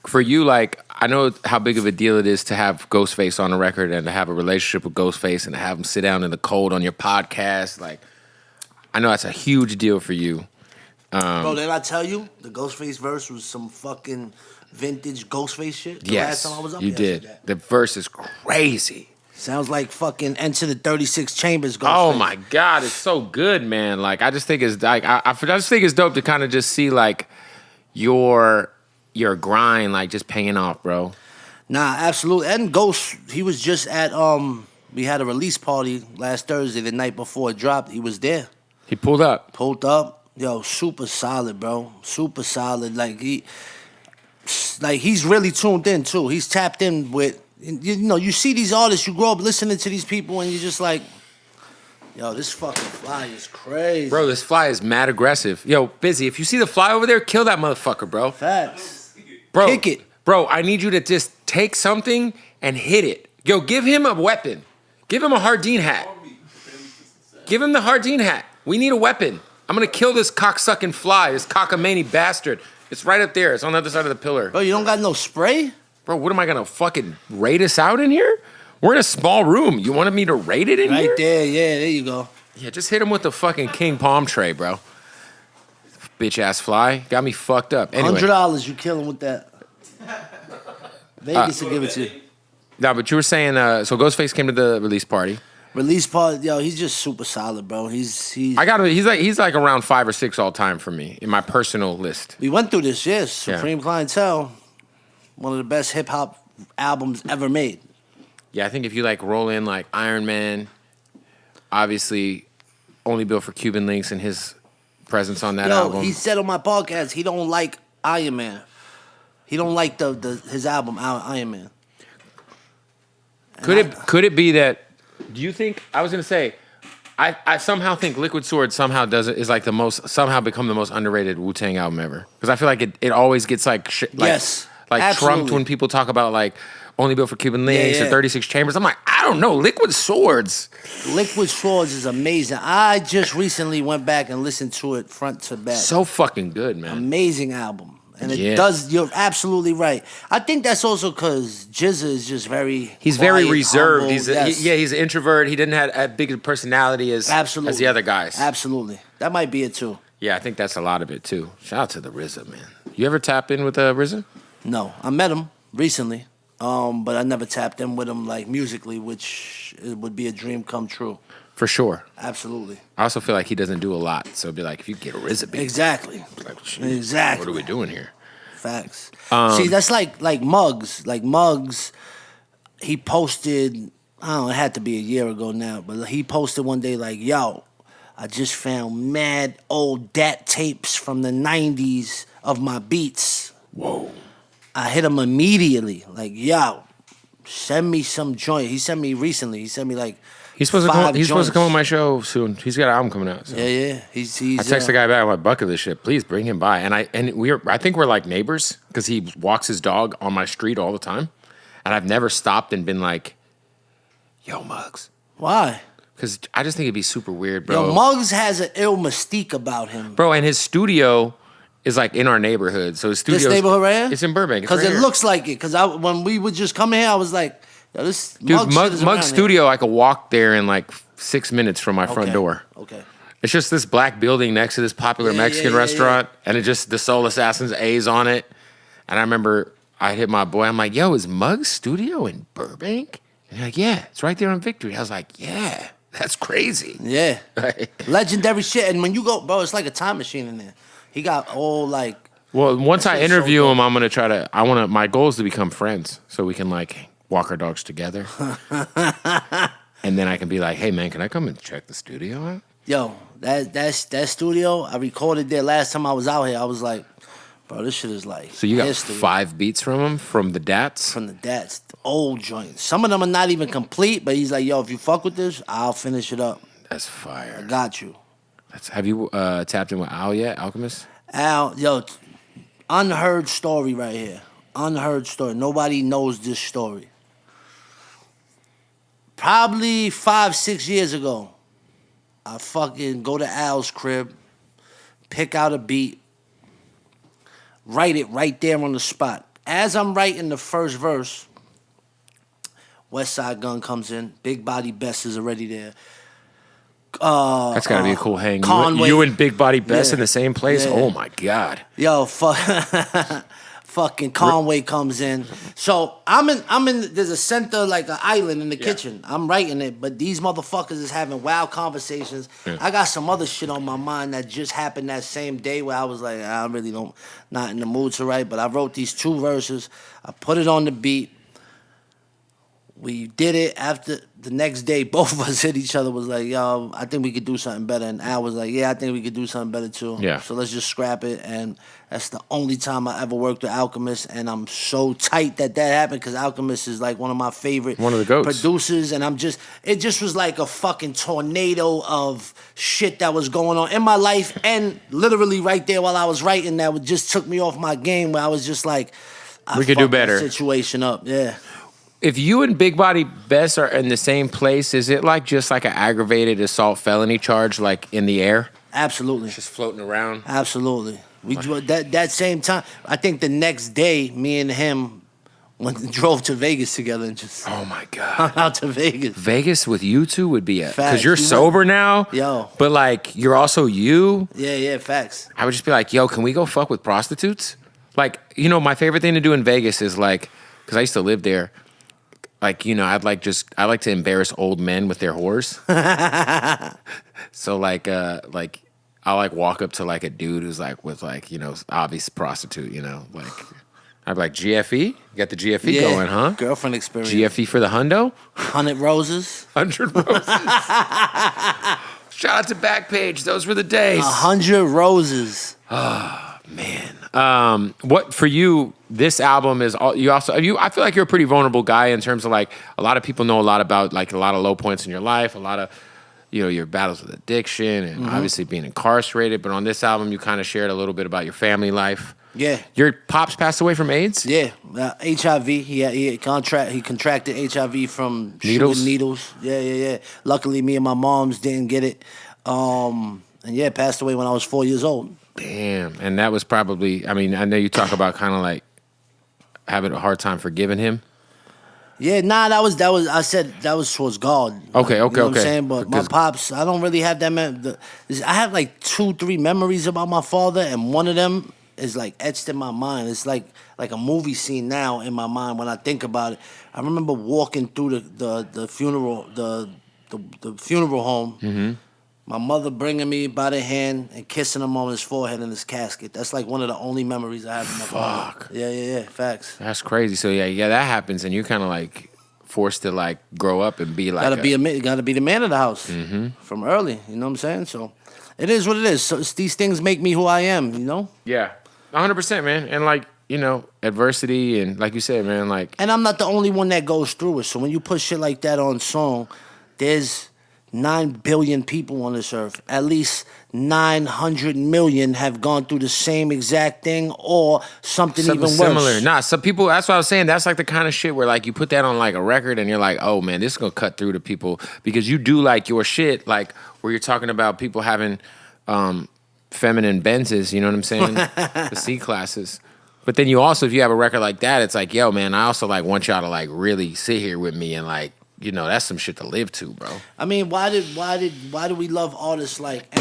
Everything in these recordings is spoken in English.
For you, like, I know how big of a deal it is to have Ghostface on the record and to have a relationship with Ghostface and to have him sit down in the cold on your podcast. Like, I know that's a huge deal for you. Bro, did I tell you the Ghostface verse was some fucking vintage Ghostface shit? Yes, Last time I was up you yesterday. did. The verse is crazy. Sounds like fucking Enter the 36 Chambers Ghostface. Oh my God, it's so good, man. Like, I just think it's like I just think it's dope to kind of just see like your grind like just paying off, bro. Nah, absolutely. And Ghost, he was just at we had a release party last Thursday, the night before it dropped. He was there. He pulled up. Pulled up. Yo, super solid, bro. Super solid. Like he's really tuned in too. He's tapped in with, you know, you see these artists, you grow up listening to these people and you're just like, yo, this fucking fly is crazy. Bro, this fly is mad aggressive. Yo, Busy, if you see the fly over there, kill that motherfucker, bro. Facts. Bro, Kick it. Bro, I need you to just take something and hit it. Yo, give him a weapon. Give him a Hardin hat. Give him the Hardin hat. We need a weapon. I'm gonna kill this cocksucking fly, this cockamamie bastard. It's right up there. It's on the other side of the pillar. Bro, you don't got no spray? Bro, what am I gonna fucking raid us out in here? We're in a small room. You wanted me to raid it in here? Right there, yeah, there you go. Yeah, just hit him with the fucking king palm tray, bro. Bitch ass fly. Got me fucked up. Anyway. $100 you kill him with that. Vegas will give it to you. No, but you were saying, so Ghostface came to the release party. Release party, yo, he's just super solid, bro. He's like around 5 or 6 all time for me in my personal list. We went through this, yes. Supreme Clientele, one of the best hip hop albums ever made. Yeah, I think if you like roll in like Iron Man, obviously only built for Cuban Links and his presence on that album. He said on my podcast he don't like Iron Man. He don't like his album Iron Man. Could it be that? Do you think I was gonna say? I somehow think Liquid Sword somehow somehow become the most underrated Wu-Tang album ever, because I feel like it always gets like trumped when people talk about like only built for Cuban Links or 36 Chambers. I'm like, I don't know, Liquid Swords. Liquid Swords is amazing. I just recently went back and listened to it front to back. So fucking good, man. Amazing album. And it does, you're absolutely right. I think that's also because Jizza is just He's very reserved. Humble. He's an introvert. He didn't have a big personality as the other guys. Absolutely. That might be it too. Yeah, I think that's a lot of it too. Shout out to the RZA, man. You ever tap in with RZA? No. I met him recently, but I never tapped in with him like musically, which would be a dream come true. For sure. Absolutely. I also feel like he doesn't do a lot. So it'd be like, if you get a RZA beat. Exactly. What are we doing here? Facts. See, that's like Muggs. Like Muggs, he posted, I don't know, it had to be a year ago now, but he posted one day like, yo, I just found mad old DAT tapes from the 90s of my beats. Whoa. I hit him immediately. Like, yo, send me some joint. He sent me recently. He sent me like He's supposed to come on my show soon. He's got an album coming out. So. Yeah. He's I text the guy back. I'm like, bucket list shit. Please bring him by. And I think we're like neighbors because he walks his dog on my street all the time, and I've never stopped and been like, "Yo, Muggs." Why? Because I just think it'd be super weird, bro. Yo, Muggs has an ill mystique about him, bro. And his studio is like in our neighborhood. So his studio. This neighborhood right here? It's in Burbank. Because it looks like it. Because when we would just come here, I was like. Yo, this Muggs Studio, I could walk there in like 6 minutes from my front door. Okay. It's just this black building next to this popular Mexican restaurant, and it just the Soul Assassins A's on it. And I remember I hit my boy. I'm like, yo, is Muggs Studio in Burbank? And he's like, yeah, it's right there on Victory. I was like, yeah, that's crazy. Yeah. Legendary shit. And when you go, bro, it's like a time machine in there. He got all like. Well, once I interview him, I'm going to my goal is to become friends so we can like walk our dogs together. And then I can be like, hey, man, can I come and check the studio out? Yo, that studio, I recorded there last time I was out here. I was like, bro, this shit is like So you got history. 5 beats from him, from the DATs? From the DATs, the old joints. Some of them are not even complete, but he's like, yo, if you fuck with this, I'll finish it up. That's fire. I got you. Have you tapped in with Al yet, Alchemist? Al, yo, unheard story right here. Unheard story. Nobody knows this story. Probably 5-6 years ago, I fucking go to Al's crib, pick out a beat, write it right there on the spot. As I'm writing the first verse, West Side Gun comes in. Big Body Best is already there. That's gotta be a cool hang. Conway. You and Big Body Best in the same place? Yeah. Oh my God. Yo, fucking Conway comes in. So I'm in there's a center, like an island in the kitchen. I'm writing it, but these motherfuckers is having wild conversations. Yeah. I got some other shit on my mind that just happened that same day where I was like, I really not in the mood to write, but I wrote these 2 verses. I put it on the beat. We did it. After the next day, both of us hit each other, was like, yo, I think we could do something better. And Al was like, yeah, I think we could do something better too. Yeah. So let's just scrap it. And that's the only time I ever worked with Alchemist. And I'm so tight that happened because Alchemist is like one of my favorite One of the goats. producers. And it just was like a fucking tornado of shit that was going on in my life. And literally right there while I was writing, that just took me off my game where I was just like, We could do better. Situation up, yeah. If you and Big Body Best are in the same place, is it like just like an aggravated assault felony charge, like in the air? Absolutely. Just floating around? Absolutely. We that same time. I think the next day, me and him drove to Vegas together and just Oh my God. hung out to Vegas. Vegas with you two would be Facts. because you're You sober now. Yo. But like you're also you. Yeah, facts. I would just be like, yo, can we go fuck with prostitutes? Like, you know, my favorite thing to do in Vegas is like, because I used to live there. Like, you know, I like to embarrass old men with their whores. So like I'll like walk up to like a dude who's like with like, you know, obvious prostitute, you know, like I'd be like, GFE? You got the GFE going, huh? Girlfriend experience. GFE for the hundo? 100 roses. 100 roses. Shout out to Backpage. Those were the days. 100 roses. Man. What for you, this album is all I feel like you're a pretty vulnerable guy in terms of like a lot of people know a lot about like a lot of low points in your life, a lot of, you know, your battles with addiction and obviously being incarcerated. But on this album, you kind of shared a little bit about your family life. Yeah. Your pops passed away from AIDS? Yeah. HIV. He contracted HIV from Needles? shooting needles. Yeah. Luckily, me and my moms didn't get it. And yeah, passed away when I was 4 years old. Damn. And that was probably, I mean, I know you talk about kind of like having a hard time forgiving him. Yeah, that was. I said that was towards God. Okay. You know what I'm okay. saying? But Because- my pops, I don't really have that. I have like 2-3 memories about my father, and one of them is like etched in my mind. It's like a movie scene now in my mind when I think about it. I remember walking through the funeral the funeral home. Mm-hmm. My mother bringing me by the hand and kissing him on his forehead in his casket. That's like one of the only memories I have of my father. Yeah. Facts. That's crazy. So yeah, that happens, and you're kind of like forced to like grow up and be like Gotta be the man of the house from early. You know what I'm saying? So it is what it is. So these things make me who I am. You know. Yeah, 100%, man. And like, you know, adversity and like you said, man, like. And I'm not the only one that goes through it. So when you put shit like that on song, there's 9 billion people on this earth. At least 900 million have gone through the same exact thing or something even worse. Similar. Nah, some people, that's what I was saying. That's like the kind of shit where like you put that on like a record and you're like, oh man, this is going to cut through to people because you do like your shit, like where you're talking about people having feminine Benzes, you know what I'm saying? The C classes. But then you also, if you have a record like that, it's like, yo man, I also like want y'all to like really sit here with me and like, you know, that's some shit to live to, bro. I mean, why do we love artists like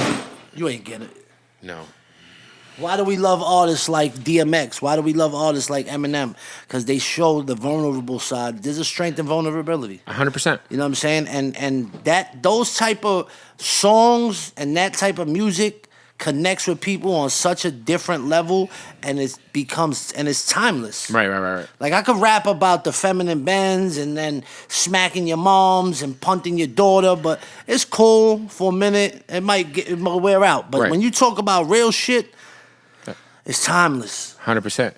you ain't get it? No. Why do we love artists like DMX? Why do we love artists like Eminem? Because they show the vulnerable side. There's a strength in vulnerability. 100%. You know what I'm saying? And those type of songs and that type of music connects with people on such a different level, and it's timeless. Right. Like I could rap about the feminine bends and then smacking your moms and punting your daughter, but it's cool for a minute. It might wear out. But Right. when you talk about real shit, it's timeless. 100%.